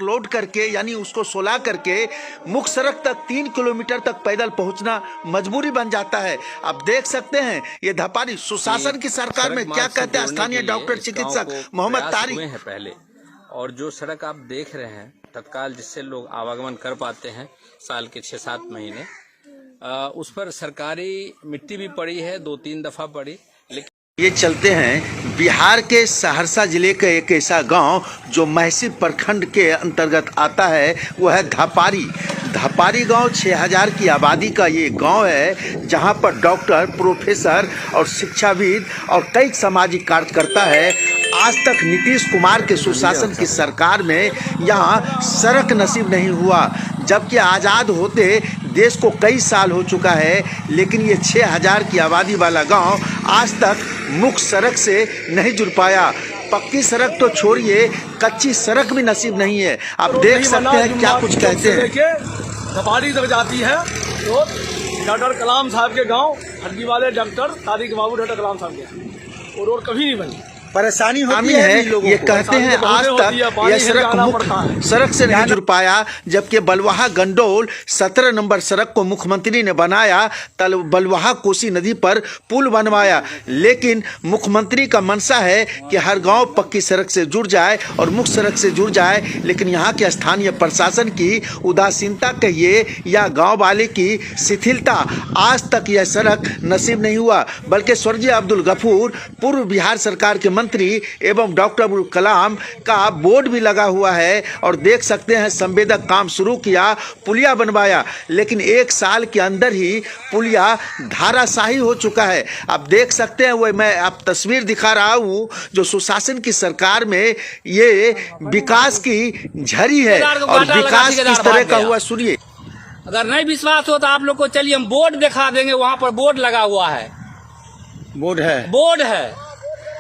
Load करके यानी उसको सोला करके मुख्य सड़क तक 3 किलोमीटर तक पैदल पहुंचना मजबूरी बन जाता है। आप देख सकते हैं ये धपारी सुशासन की सरकार में क्या कहते हैं स्थानीय डॉक्टर चिकित्सक मोहम्मद तारिक है पहले, और जो सड़क आप देख रहे हैं तत्काल जिससे लोग आवागमन कर पाते हैं साल के 6-7 महीने, उस पर सरकारी मिट्टी भी पड़ी है, 2-3 दफा पड़ी। लेकिन ये चलते हैं बिहार के सहरसा जिले का एक ऐसा गांव जो महसी प्रखंड के अंतर्गत आता है, वो है धपारी। धपारी गांव 6000 की आबादी का ये गांव है जहां पर डॉक्टर, प्रोफेसर और शिक्षाविद और कई सामाजिक कार्यकर्ता है। आज तक नीतीश कुमार के सुशासन की सरकार में यहाँ सड़क नसीब नहीं हुआ, जबकि आज़ाद होते देश को कई साल हो चुका है, लेकिन ये 6000 की आबादी वाला गांव आज तक मुख्य सड़क से नहीं जुड़ पाया। पक्की सड़क तो छोड़िए, कच्ची सड़क भी नसीब नहीं है। आप देख सकते हैं क्या कुछ कहते हैं। धपारी तक जाती है रोड, डॉक्टर कलाम साहब के गांव, हड्डी वाले डॉक्टर तारिक बाबू डॉक्टर कलाम साहब के, वो रोड कभी नहीं बनी। परेशानी होती है, ये कहते हैं आज तक यह सड़क मुख्य सड़क से नहीं जुड़ पाया, जबकि बलवाहा गंडोल 17 नंबर सड़क को मुख्यमंत्री ने बनाया, तल बलवाहा कोसी नदी पर पुल बनवाया। लेकिन मुख्यमंत्री का मंशा है कि हर गांव पक्की सड़क से जुड़ जाए और मुख्य सड़क से जुड़ जाए, लेकिन यहाँ के स्थानीय प्रशासन की उदासीनता कहिए या गाँव वाले की शिथिलता, आज तक यह सड़क नसीब नहीं हुआ। बल्कि स्वर्गीय अब्दुल गफूर पूर्व बिहार सरकार के मंत्री एवं डॉक्टर अब्दुल कलाम का बोर्ड भी लगा हुआ है और देख सकते हैं संवेदक काम शुरू किया, पुलिया बनवाया, लेकिन 1 साल के अंदर ही पुलिया धाराशाही हो चुका है। आप देख सकते हैं, वो मैं आप तस्वीर दिखा रहा हूं जो सुशासन की सरकार में ये विकास की झरी है और विकास किस तरह का हुआ सुनिए। अगर नहीं विश्वास हो तो आप लोग को चलिए हम बोर्ड दिखा देंगे, वहाँ पर बोर्ड लगा हुआ है। बोर्ड है।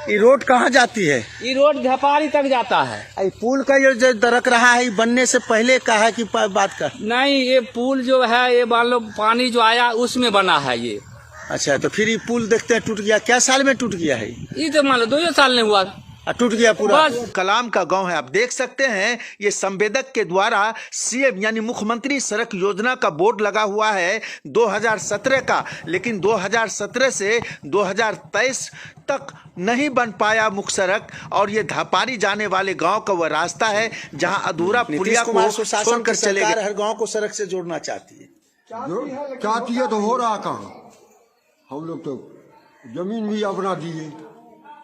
ये रोड कहाँ जाती है? ये रोड धपारी तक जाता है। ये पुल का जो दरक रहा है, बनने से पहले कहा कि बात का नहीं, ये पुल जो है ये मान लो पानी जो आया उसमें बना है ये। अच्छा, तो फिर ये पुल देखते हैं टूट गया। क्या साल में टूट गया है? ये तो मान लो 2 साल नहीं हुआ, टूट गया पूरा। कलाम का गांव है। आप देख सकते हैं ये संवेदक के द्वारा सीएम यानी मुख्यमंत्री सड़क योजना का बोर्ड लगा हुआ है 2017 का, लेकिन 2017 से 2023 तक नहीं बन पाया मुख्य सड़क। और ये धपारी जाने वाले गांव का वह रास्ता है जहां अधूरा पुलिया को छोड़कर चले गए। हर गांव को सड़क से जोड़ना चाहती है तो हो रहा कहाँ? हम लोग तो जमीन भी अपना दिए,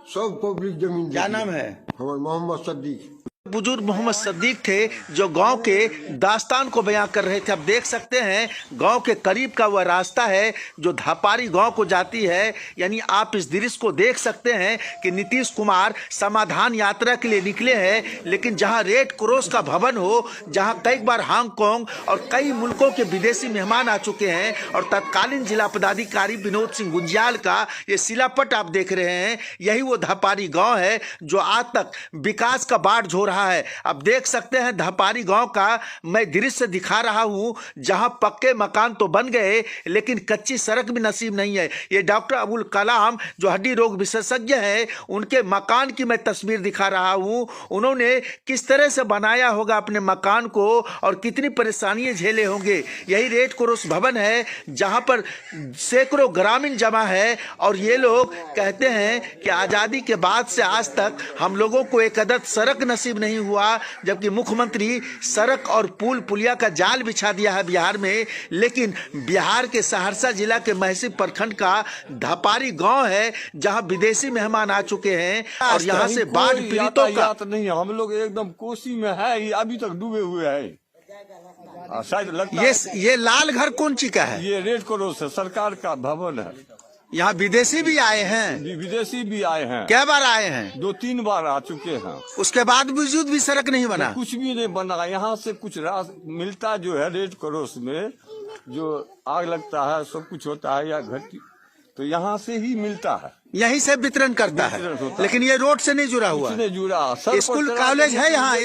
सब पब्लिक जमीन। क्या नाम है? हमारे मोहम्मद सद्दीक। बुजुर्ग मोहम्मद सद्दीक थे जो गांव के दास्तान को बयां कर रहे थे। आप देख सकते हैं गांव के करीब का वह रास्ता है जो धपारी गांव को जाती है। यानी आप इस दृश्य को देख सकते हैं कि नीतीश कुमार समाधान यात्रा के लिए निकले हैं, लेकिन जहां रेड क्रॉस का भवन हो, जहां कई बार हांगकांग और कई मुल्कों के विदेशी मेहमान आ चुके हैं, और तत्कालीन जिला पदाधिकारी विनोद सिंह गुंजियाल का ये शिलापट आप देख रहे हैं, यही वो धपारी गाँव है जो आज तक विकास का बाढ़ झो रहा है। आप देख सकते हैं धपारी गांव का मैं दृश्य दिखा रहा हूं जहां पक्के मकान तो बन गए, लेकिन कच्ची सड़क भी नसीब नहीं है। ये डॉक्टर अब्दुल कलाम जो हड्डी रोग विशेषज्ञ है, उनके मकान की मैं तस्वीर दिखा रहा हूं। उन्होंने किस तरह से बनाया होगा अपने मकान को और कितनी परेशानियां झेले होंगे। यही रेड क्रॉस भवन है जहां पर सैकड़ों ग्रामीण जमा है, और ये लोग कहते हैं कि आजादी के बाद से आज तक हम लोगों को एक अदद सड़क नसीब नहीं हुआ, जबकि मुख्यमंत्री सड़क और पुल पुलिया का जाल बिछा दिया है बिहार में। लेकिन बिहार के सहरसा जिला के महसी प्रखंड का धपारी गांव है जहां विदेशी मेहमान आ चुके हैं और यहां से बाढ़ पीड़ितों का नहीं, हम लोग एकदम कोसी में है, ये अभी तक डूबे हुए है। शायद लगता ये लाल घर कौन ची का है? ये रेड क्रॉस है, सरकार का भवन है। यहाँ विदेशी भी आए हैं? विदेशी भी आए हैं। क्या बार आए हैं? 2-3 बार आ चुके हैं। उसके बाद वजूद भी सड़क नहीं बना? कुछ भी नहीं बना। यहाँ से कुछ मिलता जो है रेड क्रॉस में, जो आग लगता है, सब कुछ होता है या घटी, तो यहाँ से ही मिलता है, यहीं से वितरण करता है। लेकिन ये रोड से नहीं जुड़ा हुआ? नहीं जुड़ा। स्कूल कॉलेज है यहाँ?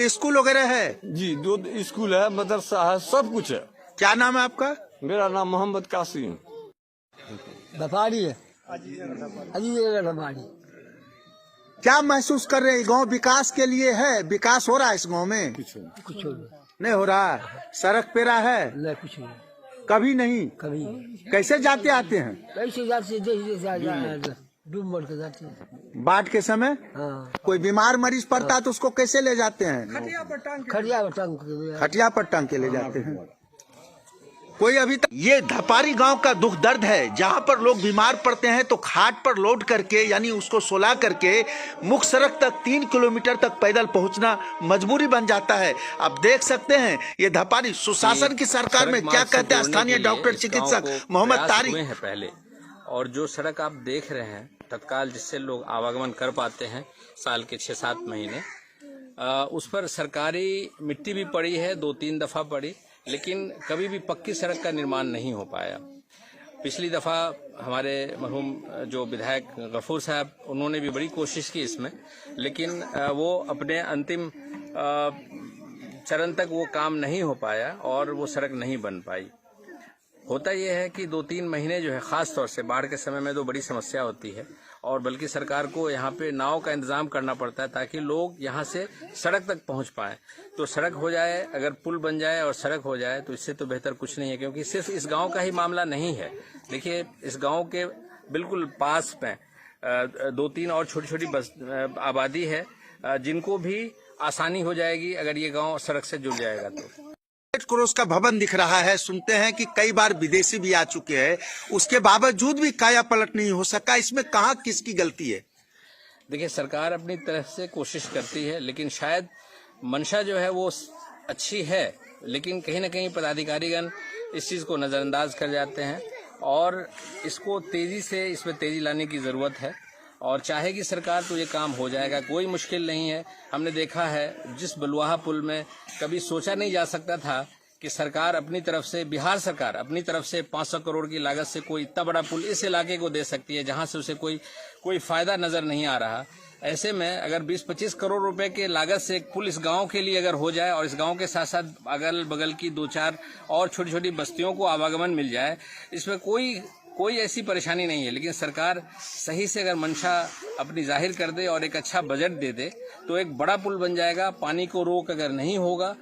स्कूल वगैरह है? जी, 2 स्कूल है, मदरसा है, सब कुछ है। क्या नाम है आपका? मेरा नाम मोहम्मद कासिम। धपारी है, धपारी। क्या महसूस कर रहे हैं? गांव विकास के लिए है, विकास हो रहा है इस गांव में? कुछ नहीं हो रहा। सड़क पे रहा है? नहीं, कुछ नहीं, कभी नहीं। कभी कैसे जाते आते हैं? कैसे जाते जैसे डूब मर के जाते हैं। बाढ़ के समय हाँ, कोई बीमार मरीज पड़ता है तो उसको कैसे ले जाते हैं? खटिया पर टांग के खटिया पर टांग के ले जाते हैं। कोई अभी तक ये धपारी गांव का दुख दर्द है, जहां पर लोग बीमार पड़ते हैं तो खाट पर लोड करके यानी उसको सुला करके मुख्य सड़क तक 3 किलोमीटर तक पैदल पहुंचना मजबूरी बन जाता है। अब देख सकते हैं ये धपारी सुशासन की सरकार में क्या कहते हैं स्थानीय डॉक्टर चिकित्सक मोहम्मद तारिक है पहले। और जो सड़क आप देख रहे हैं तत्काल जिससे लोग आवागमन कर पाते हैं साल के 6-7 महीने, उस पर सरकारी मिट्टी भी पड़ी है, 2-3 दफा पड़ी, लेकिन कभी भी पक्की सड़क का निर्माण नहीं हो पाया। पिछली दफा हमारे मरहूम जो विधायक गफूर साहब, उन्होंने भी बड़ी कोशिश की इसमें, लेकिन वो अपने अंतिम चरण तक वो काम नहीं हो पाया और वो सड़क नहीं बन पाई। होता यह है कि 2-3 महीने जो है, खास तौर से बाढ़ के समय में तो बड़ी समस्या होती है और बल्कि सरकार को यहाँ पे नाव का इंतजाम करना पड़ता है ताकि लोग यहाँ से सड़क तक पहुँच पाएं। तो सड़क हो जाए, अगर पुल बन जाए और सड़क हो जाए तो इससे तो बेहतर कुछ नहीं है, क्योंकि सिर्फ इस गांव का ही मामला नहीं है। देखिए, इस गांव के बिल्कुल पास में 2-3 और छोटी छोटी आबादी है जिनको भी आसानी हो जाएगी अगर ये गाँव सड़क से जुड़ जाएगा तो। रेड क्रॉस का भवन दिख रहा है। सुनते हैं कि कई बार विदेशी भी आ चुके हैं, उसके बावजूद भी काया पलट नहीं हो सका। इसमें कहाँ किसकी गलती है? देखिए, सरकार अपनी तरफ से कोशिश करती है, लेकिन शायद मंशा जो है वो अच्छी है, लेकिन कहीं ना कहीं पदाधिकारीगण इस चीज़ को नज़रअंदाज कर जाते हैं और इसको इसमें तेजी लाने की ज़रूरत है। और चाहेगी सरकार तो ये काम हो जाएगा, कोई मुश्किल नहीं है। हमने देखा है जिस बलुआहा पुल में कभी सोचा नहीं जा सकता था कि सरकार अपनी तरफ से, बिहार सरकार अपनी तरफ से 500 करोड़ की लागत से कोई इतना बड़ा पुल इस इलाके को दे सकती है जहां से उसे कोई फायदा नजर नहीं आ रहा। ऐसे में अगर 20-25 करोड़ रुपए के लागत से एक पुल इस गांव के लिए अगर हो जाए और इस गांव के साथ साथ अगल बगल की 2-4 और छोटी छोटी बस्तियों को आवागमन मिल जाए, इसमें कोई ऐसी परेशानी नहीं है। लेकिन सरकार सही से अगर मंशा अपनी जाहिर कर दे और एक अच्छा बजट दे दे तो एक बड़ा पुल बन जाएगा। पानी को रोक अगर नहीं होगा,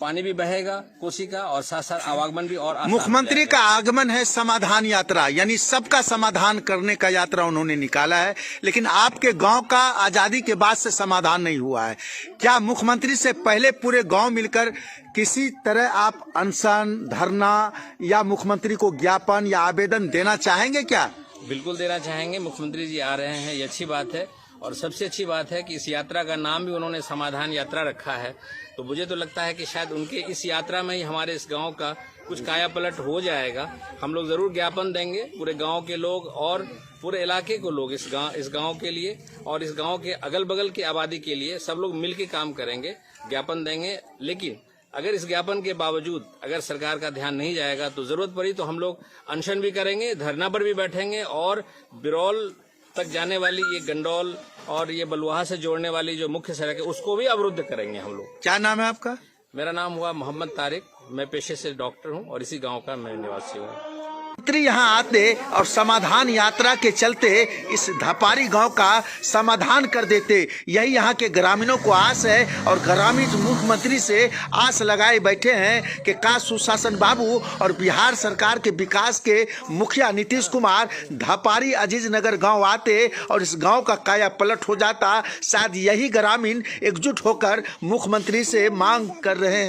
पानी भी बहेगा कोसी का और साथ साथ आवागमन भी और आसान हो मुख्यमंत्री का आगमन है समाधान यात्रा, यानी सबका समाधान करने का यात्रा उन्होंने निकाला है, लेकिन आपके गांव का आजादी के बाद से समाधान नहीं हुआ है। क्या मुख्यमंत्री से पहले पूरे गांव मिलकर किसी तरह आप अनशन, धरना या मुख्यमंत्री को ज्ञापन या आवेदन देना चाहेंगे? क्या बिल्कुल देना चाहेंगे। मुख्यमंत्री जी आ रहे हैं, ये अच्छी बात है और सबसे अच्छी बात है कि इस यात्रा का नाम भी उन्होंने समाधान यात्रा रखा है। तो मुझे तो लगता है कि शायद उनके इस यात्रा में ही हमारे इस गांव का कुछ काया पलट हो जाएगा। हम लोग जरूर ज्ञापन देंगे, पूरे गांव के लोग और पूरे इलाके को लोग इस गांव के लिए और इस गांव के अगल बगल की आबादी के लिए सब लोग मिलकर काम करेंगे, ज्ञापन देंगे। लेकिन अगर इस ज्ञापन के बावजूद अगर सरकार का ध्यान नहीं जाएगा तो जरूरत पड़ी तो हम लोग अनशन भी करेंगे, धरना पर भी बैठेंगे और बिरौल तक जाने वाली ये गंडौल और ये बलुआहा से जोड़ने वाली जो मुख्य सड़क है उसको भी अवरुद्ध करेंगे हम लोग। क्या नाम है आपका? मेरा नाम हुआ मोहम्मद तारिक, मैं पेशे से डॉक्टर हूँ और इसी गांव का मैं निवासी हूँ। मंत्री यहाँ आते और समाधान यात्रा के चलते इस धपारी गांव का समाधान कर देते, यही यहाँ के ग्रामीणों को आस है। और ग्रामीण मुख्यमंत्री से आस लगाए बैठे हैं कि का सुशासन बाबू और बिहार सरकार के विकास के मुखिया नीतीश कुमार धपारी अजीज नगर गांव आते और इस गांव का काया पलट हो जाता। शायद यही ग्रामीण एकजुट होकर मुख्यमंत्री से मांग कर रहे हैं।